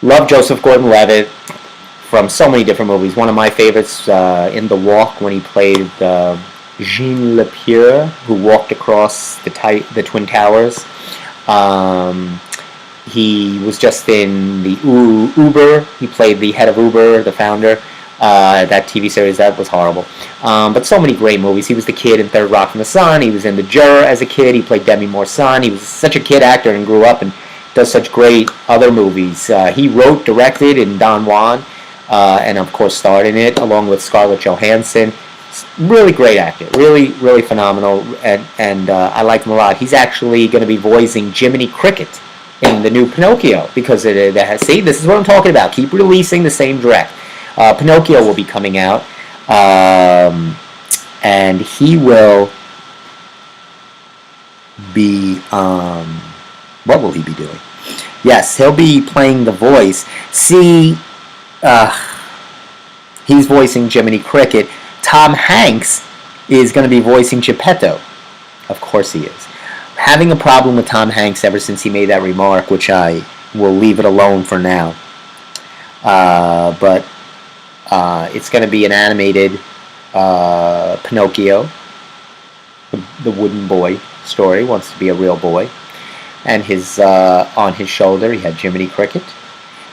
Love Joseph Gordon-Levitt from so many different movies. One of my favorites, in The Walk, when he played Jean Lepure, who walked across the Twin Towers. He was just in the Uber. He played the head of Uber, the founder. That TV series, that was horrible. But so many great movies. He was the kid in Third Rock from the Sun. He was in The Juror as a kid. He played Demi Moore's son. He was such a kid actor and grew up and does such great other movies. He wrote, directed in Don Juan, and of course starred in it along with Scarlett Johansson. Really great actor. Really, really phenomenal. And I like him a lot. He's actually going to be voicing Jiminy Cricket in the new Pinocchio because see, this is what I'm talking about. Keep releasing the same direct. Pinocchio will be coming out, and he will be, what will he be doing? Yes, he'll be playing the voice. See, he's voicing Jiminy Cricket. Tom Hanks is going to be voicing Geppetto. Of course he is. Having a problem with Tom Hanks ever since he made that remark, which I will leave it alone for now. But it's going to be an animated Pinocchio, the wooden boy story, wants to be a real boy. And on his shoulder he had Jiminy Cricket.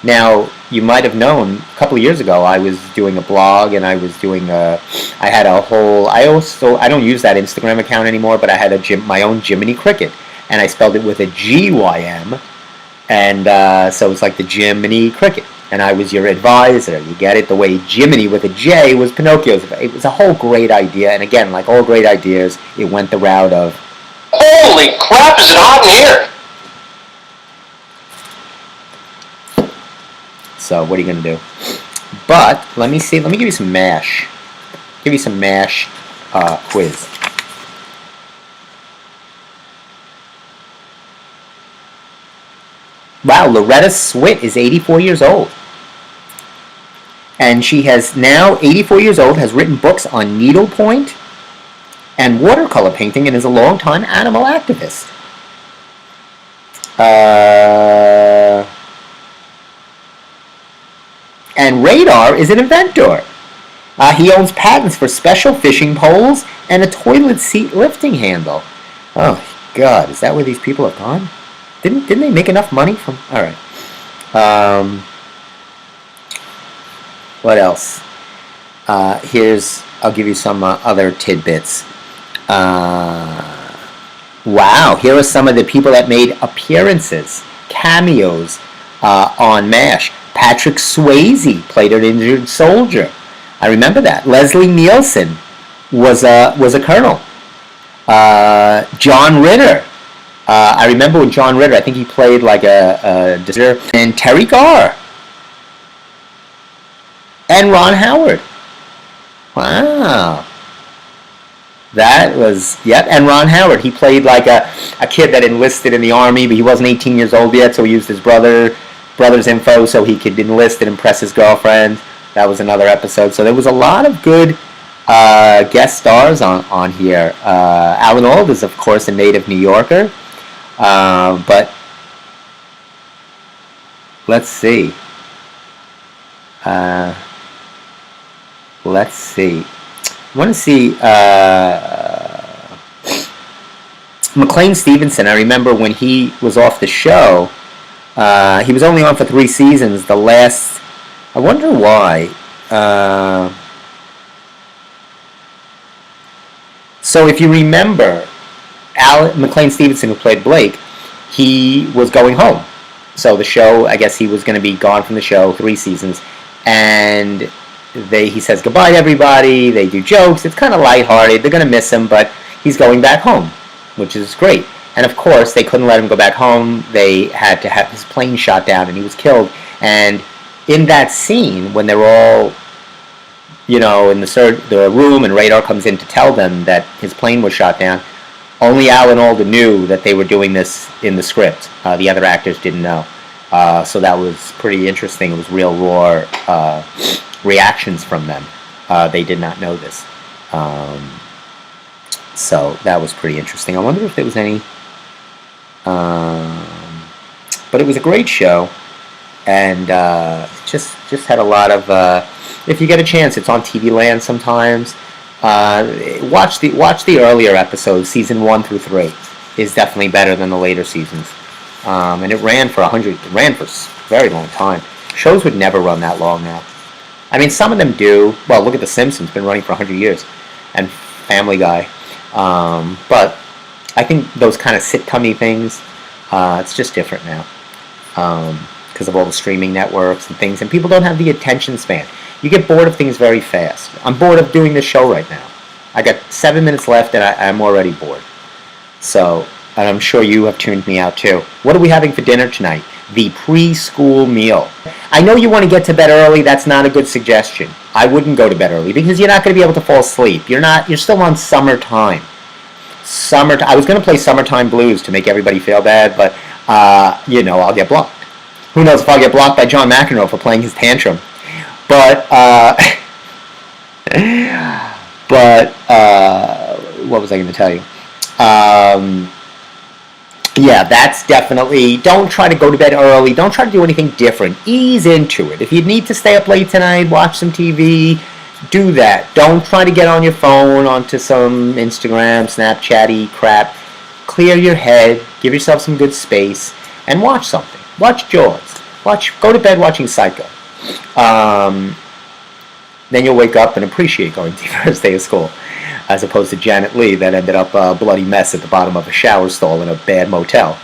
Now, you might have known, a couple of years ago, I was doing a blog, and I was doing I don't use that Instagram account anymore, but I had my own Jiminy Cricket, and I spelled it with a G-Y-M, and so it's like the Jiminy Cricket, and I was your advisor, you get it? The way Jiminy with a J was Pinocchio's. It was a whole great idea, and again, like all great ideas, it went the route of, holy crap, is it hot in here? so what are you going to do? But, let me give you some MASH. Give you some MASH quiz. Wow, Loretta Swit is 84 years old. And she has now, 84 years old, has written books on needlepoint and watercolor painting and is a longtime animal activist. And Radar is an inventor. He owns patents for special fishing poles and a toilet seat lifting handle. Oh, God, is that where these people have gone? Didn't they make enough money from... All right. What else? Here's I'll give you some other tidbits. Wow, here are some of the people that made appearances, cameos on MASH. Patrick Swayze played an injured soldier. I remember that. Leslie Nielsen was a colonel. John Ritter. I remember when John Ritter, I think he played like a deserter. And Terry Garr. And Ron Howard. Wow. That was, yep, and Ron Howard. He played like a kid that enlisted in the Army, but he wasn't 18 years old yet, so he used his brother's info so he could enlist and impress his girlfriend. That was another episode. So there was a lot of good guest stars on here. Alan Alda is, of course, a native New Yorker. But let's see. I want to see McLean Stevenson. I remember when he was off the show, he was only on for 3 seasons. The last, I wonder why. So if you remember, McLean Stevenson, who played Blake, he was going home. So the show, I guess he was going to be gone from the show 3 seasons. And he says goodbye to everybody. They do jokes. It's kind of lighthearted. They're going to miss him, but he's going back home, which is great. And of course, they couldn't let him go back home. They had to have his plane shot down, and he was killed. And in that scene, when they're all, in the room, and radar comes in to tell them that his plane was shot down, only Alan Alda knew that they were doing this in the script. The other actors didn't know. So that was pretty interesting. It was real raw reactions from them. They did not know this. So that was pretty interesting. I wonder if there was any... but it was a great show. And just had a lot of... if you get a chance, it's on TV Land sometimes. Watch the earlier episodes, season 1 through 3 is definitely better than the later seasons. And it ran for a very long time. Shows would never run that long now. I mean, some of them do. Well, look at The Simpsons, been running for 100 years, and Family Guy. But I think those kind of sitcom-y things, it's just different now because of all the streaming networks and things, and people don't have the attention span. You get bored of things very fast. I'm bored of doing this show right now. I got 7 minutes left, and I'm already bored. So, and I'm sure you have tuned me out too. What are we having for dinner tonight? The preschool meal. I know you want to get to bed early. That's not a good suggestion. I wouldn't go to bed early because you're not going to be able to fall asleep. You're still on summertime. I was going to play Summertime Blues to make everybody feel bad, but I'll get blocked. Who knows if I'll get blocked by John McEnroe for playing his tantrum. But what was I going to tell you? Yeah, that's definitely, don't try to go to bed early. Don't try to do anything different. Ease into it. If you need to stay up late tonight, watch some TV, do that. Don't try to get on your phone, onto some Instagram, Snapchat-y crap. Clear your head, give yourself some good space, and watch something. Watch Jaws. Go to bed watching Psycho. Then you'll wake up and appreciate going to your first day of school, as opposed to Janet Leigh that ended up a bloody mess at the bottom of a shower stall in a bad motel.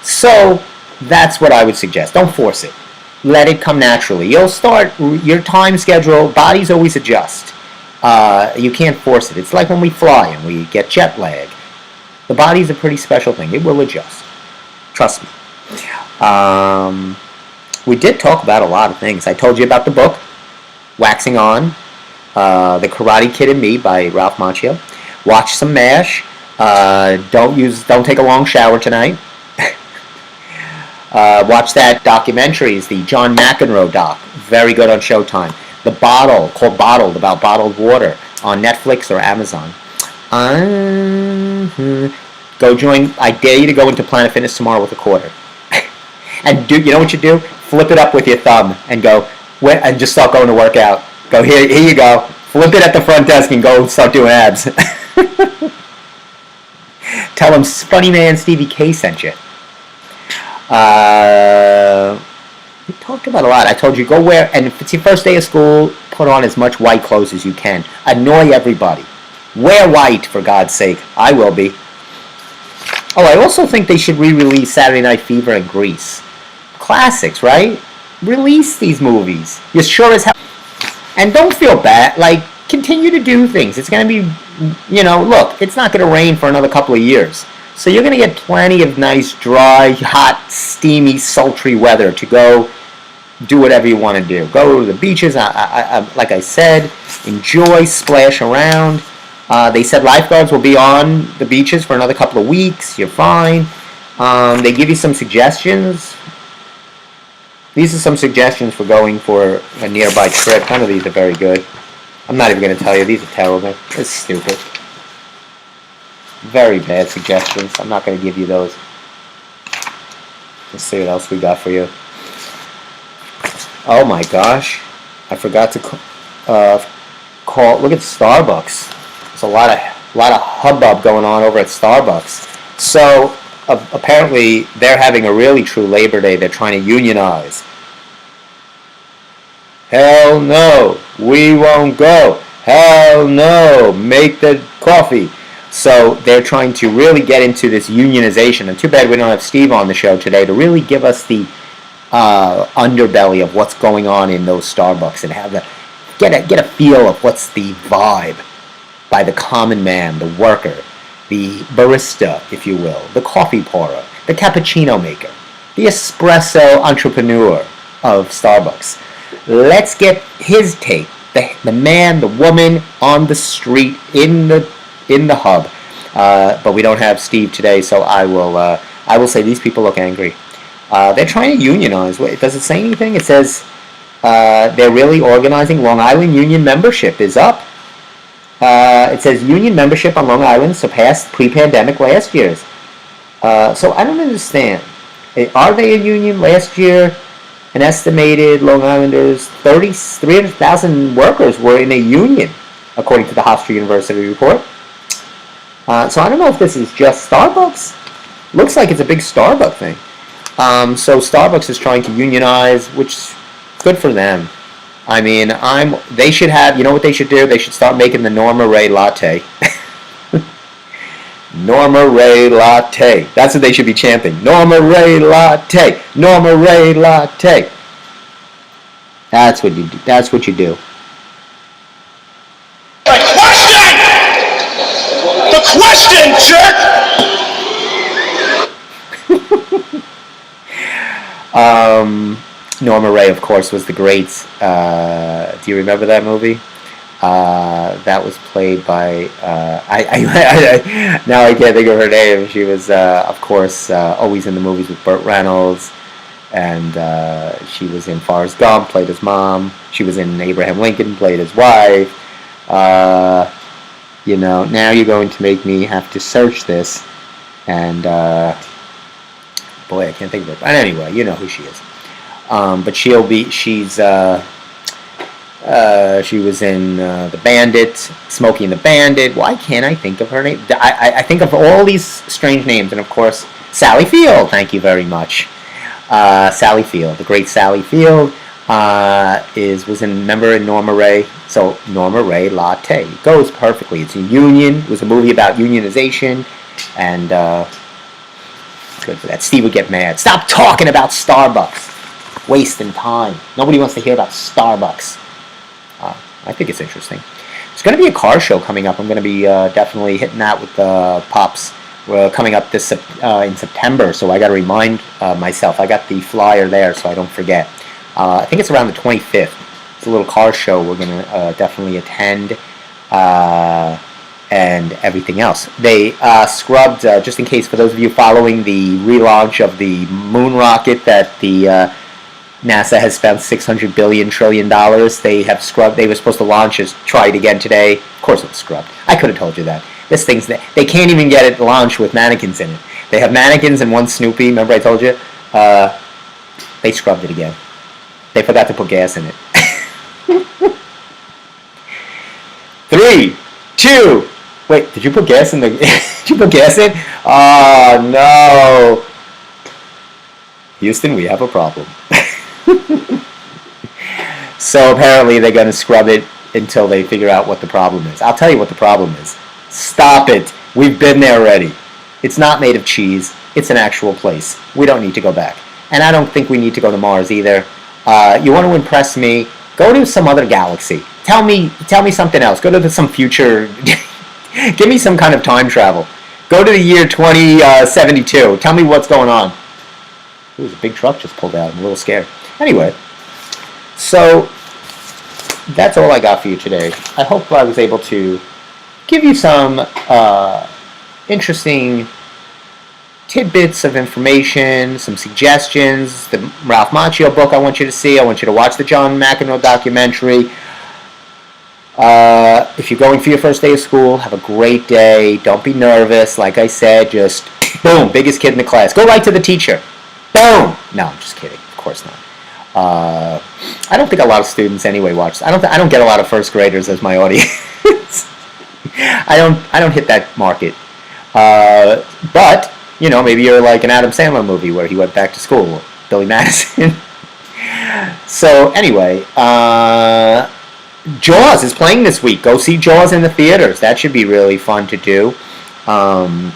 So that's what I would suggest. Don't force it. Let it come naturally. You'll start your time schedule. Bodies always adjust. You can't force it. It's like when we fly and we get jet lag. The body's a pretty special thing. It will adjust. Trust me. We did talk about a lot of things. I told you about the book, Waxing On, The Karate Kid and Me by Ralph Macchio. Watch some MASH. Don't take a long shower tonight. Watch that documentary. It's the John McEnroe doc. Very good on Showtime. The Bottle, called Bottled, about bottled water, on Netflix or Amazon. Go join. I dare you to go into Planet Fitness tomorrow with a quarter. And you know what you do? Flip it up with your thumb and go, and just start going to work out. Go, here you go. Flip it at the front desk and go start doing abs. Tell them Funny Man Stevie K sent you. We talked about a lot. I told you, go wear, and if it's your first day of school, Put on as much white clothes as you can. Annoy everybody. Wear white, for God's sake. I will be. Oh, I also think they should re-release Saturday Night Fever and Grease. Classics, right? Release these movies. You sure as hell. And don't feel bad. Like, continue to do things. It's going to be, look, it's not going to rain for another couple of years. So you're going to get plenty of nice, dry, hot, steamy, sultry weather to go do whatever you want to do. Go to the beaches, like I said. Enjoy, splash around. They said lifeguards will be on the beaches for another couple of weeks. You're fine. They give you some suggestions. These are some suggestions for going for a nearby trip. None of these are very good. I'm not even going to tell you. These are terrible. It's stupid. Very bad suggestions. I'm not going to give you those. Let's see what else we got for you. Oh my gosh. I forgot to call. Look at Starbucks. There's a lot of hubbub going on over at Starbucks. So apparently they're having a really true Labor Day. They're trying to unionize. Hell no, we won't go. Hell no, make the coffee. So they're trying to really get into this unionization. And too bad we don't have Steve on the show today to really give us the underbelly of what's going on in those Starbucks and have get a feel of what's the vibe by the common man, the worker, the barista, if you will, the coffee pourer, the cappuccino maker, the espresso entrepreneur of Starbucks. Let's get his take. The man, the woman on the street in the hub. But we don't have Steve today, so I will say these people look angry. They're trying to unionize. Wait, does it say anything? It says they're really organizing. Long Island union membership is up. It says union membership on Long Island surpassed pre-pandemic last year's. So I don't understand. Are they a union? Last year, an estimated Long Islanders, 300,000 workers were in a union, according to the Hofstra University report. So I don't know if this is just Starbucks. Looks like it's a big Starbucks thing. So Starbucks is trying to unionize, which is good for them. I mean, they should have, you know what they should do? They should start making the Norma Ray latte. Norma Ray latte. That's what they should be chanting. Norma Ray latte. Norma Ray latte. That's what you do. That's what you do. The question, jerk! Norma Ray, of course, was the great. Do you remember that movie? That was played by. Now I can't think of her name. She was, of course, always in the movies with Burt Reynolds, and she was in Forrest Gump, played his mom. She was in Abraham Lincoln, played his wife. Now you're going to make me have to search this, and boy, I can't think of it. But anyway, you know who she is. But she was in The Bandit, Smokey and the Bandit. Why can't I think of her name? I think of all these strange names, and of course, Sally Field. Thank you very much. Sally Field, the great Sally Field, was a member in Norma Ray. So Norma Ray latte, it goes perfectly. It's a union. It was a movie about unionization, and good for that. Steve would get mad. Stop talking about Starbucks. Wasting time. Nobody wants to hear about Starbucks. I think it's interesting. There's going to be a car show coming up. I'm going to be definitely hitting that with the Pops. We're coming up in September, so I got to remind myself. I got the flyer there, so I don't forget. I think it's around the 25th. It's a little car show we're going to definitely attend, and everything else. They scrubbed, just in case for those of you following the relaunch of the moon rocket that the NASA has spent $600 billion trillion. They have scrubbed. They were supposed to launch it, try it again today. Of course it was scrubbed. I could have told you that. This thing's they can't even get it launched with mannequins in it. They have mannequins and one Snoopy. Remember I told you? They scrubbed it again. They forgot to put gas in it. 3, 2. Wait, did you put gas in the? Did you put gas in? Oh no. Houston, we have a problem. So apparently they're going to scrub it until they figure out what the problem is. I'll tell you what the problem is. Stop it. We've been there already. It's not made of cheese. It's an actual place. We don't need to go back. And I don't think we need to go to Mars either. You want to impress me? Go to some other galaxy. Tell me something else. Go to some future. Give me some kind of time travel. Go to the year 2072. Tell me what's going on. Ooh, a big truck just pulled out. I'm a little scared. Anyway, so that's all I got for you today. I hope I was able to give you some interesting tidbits of information, some suggestions. The Ralph Macchio book I want you to see. I want you to watch the John McEnroe documentary. If you're going for your first day of school, have a great day. Don't be nervous. Like I said, just boom, biggest kid in the class. Go right to the teacher. Boom. No, I'm just kidding. Of course not. I don't think a lot of students anyway watch. I don't get a lot of first graders as my audience. I don't hit that market. But you know, maybe you're like an Adam Sandler movie where he went back to school, Billy Madison. So anyway, Jaws is playing this week. Go see Jaws in the theaters. That should be really fun to do. And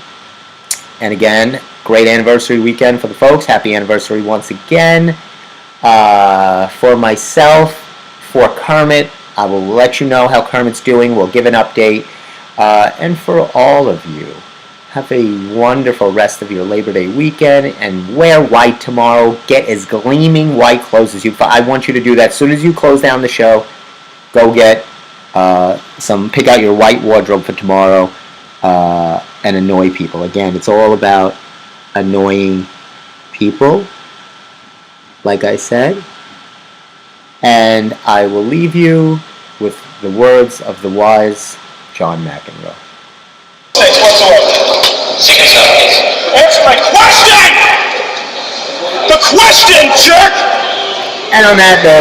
again, great anniversary weekend for the folks. Happy anniversary once again. For myself, for Kermit, I will let you know how Kermit's doing. We'll give an update. And for all of you, have a wonderful rest of your Labor Day weekend and wear white tomorrow. Get as gleaming white clothes as you. I want you to do that. As soon as you close down the show, go get pick out your white wardrobe for tomorrow and annoy people. Again, it's all about annoying people, like I said. And I will leave you with the words of the wise John McEnroe. Answer my question! The question, jerk! And on that note,